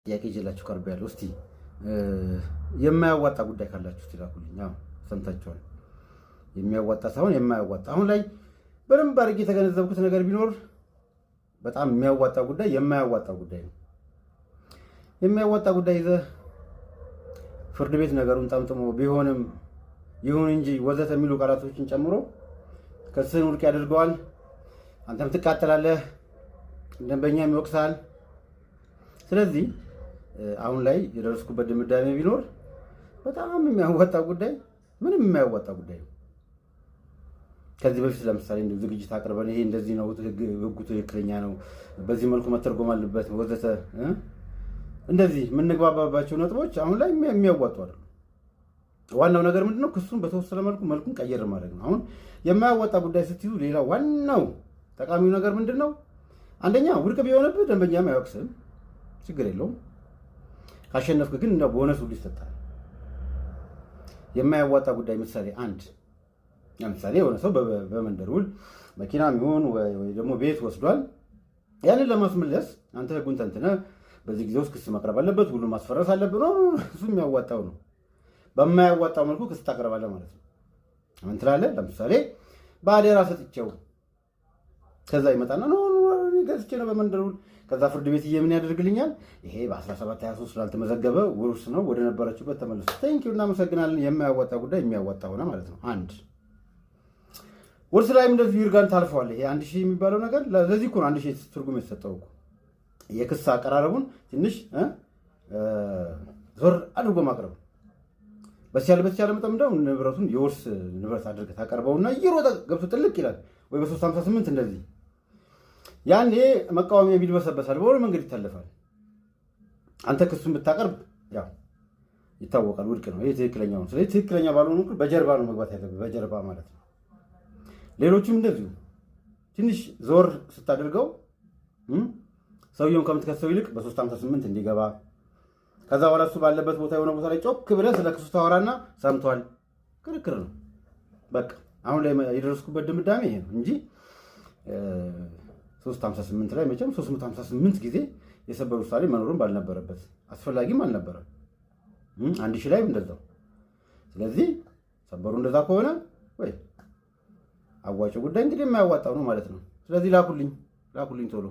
ጥያቄ ይዤላችሁ ቀርቤያለሁ። እስቲ የማያዋጣ ጉዳይ ካላችሁ እስቲ ላኩልኝ። አዎ ሰምታችኋል። የሚያዋጣ ሳይሆን የማያዋጣ። አሁን ላይ በደንብ አድርጌ የተገነዘብኩት ነገር ቢኖር በጣም የሚያዋጣ ጉዳይ የማያዋጣ ጉዳይ ነው። የሚያዋጣ ጉዳይ ይዘህ ፍርድ ቤት ነገሩን ጠምጥሞ ቢሆንም ይሁን እንጂ ወዘተ የሚሉ ቃላቶችን ጨምሮ ክስህን ውድቅ ያደርገዋል። አንተም ትቃጠላለህ፣ ደንበኛም ይወቅሳል። ስለዚህ አሁን ላይ የደረስኩበት ድምዳሜ ቢኖር በጣም የሚያዋጣ ጉዳይ ምንም የማያዋጣ ጉዳይ ነው። ከዚህ በፊት ለምሳሌ እንደ ዝግጅት አቅርበን ይሄ እንደዚህ ነው፣ ህጉ ትክክለኛ ነው፣ በዚህ መልኩ መተርጎም አለበት ወዘተ እንደዚህ የምንግባባባቸው ነጥቦች አሁን ላይ የሚያዋጡ አይደሉም። ዋናው ነገር ምንድነው? ክሱን በተወሰነ መልኩን ቀየር ማድረግ ነው። አሁን የማያዋጣ ጉዳይ ስትይዙ ሌላ ዋናው ጠቃሚው ነገር ምንድነው? አንደኛ ውድቅ ቢሆንብህ ደንበኛም አይወቅስም፣ ችግር የለውም። ካሸነፍክ ግን እንደ ቦነስ ሁሉ ይሰጣል። የማያዋጣ ጉዳይ ምሳሌ አንድ ለምሳሌ የሆነ ሰው በመንደር ውል መኪናም ይሁን ወይ ደግሞ ቤት ወስዷል። ያንን ለማስመለስ አንተ ህጉን ተንትነህ በዚህ ጊዜ ውስጥ ክስ መቅረብ አለበት፣ ሁሉ ማስፈረስ አለበት ነው። እሱ የሚያዋጣው ነው። በማያዋጣው መልኩ ክስ ታቀርባለህ ማለት ነው። ምን ትላለህ? ለምሳሌ በአደራ ሰጥቼው ከዛ ይመጣና ነው ገዝቼ ነው በመንደር ውል። ከዛ ፍርድ ቤት ምን ያደርግልኛል? ይሄ በ1723 ስላልተመዘገበ ውርስ ነው፣ ወደ ነበረችበት ተመለሱ። ቴንኪው እናመሰግናለን። የማያዋጣ ጉዳይ የሚያዋጣ ሆነ ማለት ነው። አንድ ውርስ ላይም እንደዚህ ይርጋን ታልፈዋለህ። ይሄ 1000 የሚባለው ነገር ለዚህ እኮ ነው 1000 ትርጉም የተሰጠው እኮ። የክስ አቀራረቡን ትንሽ ዞር አድርጎ ማቅረብ በተቻለ መጠን እንደው ንብረቱን የውርስ ንብረት አድርገህ ታቀርበውና እየሮጠ ገብቶ ጥልቅ ይላል ወይ በ358 እንደዚህ ያኔ መቃወሚያ ቢድበሰበሳል፣ በሆነ መንገድ ይታለፋል። አንተ ክሱን ብታቀርብ ያው ይታወቃል፣ ውድቅ ነው። ይሄ ትክክለኛው ነው። ስለዚህ ትክክለኛ ባልሆነ እንኳን በጀርባ ነው መግባት ያለበት፣ በጀርባ ማለት ነው። ሌሎችም እንደዚሁ ትንሽ ዞር ስታደርገው ሰውየውን ከምትከሰው ይልቅ በ358 እንዲገባ ከዛ በኋላ እሱ ባለበት ቦታ የሆነ ቦታ ላይ ጮክ ብለህ ስለ ክሱ ታወራና ሰምቷል፣ ክርክር ነው በቃ። አሁን ላይ የደረስኩበት ድምዳሜ ይሄ ነው እንጂ 358 ላይ መቼም 358 ጊዜ የሰበር ውሳኔ መኖሩን ባልነበረበት አስፈላጊም አልነበረም። 1000 ላይ እንደዛው። ስለዚህ ሰበሩ እንደዛ ከሆነ ወይ አዋጭ ጉዳይ እንግዲህ የማያዋጣው ነው ማለት ነው። ስለዚህ ላኩልኝ ቶሎ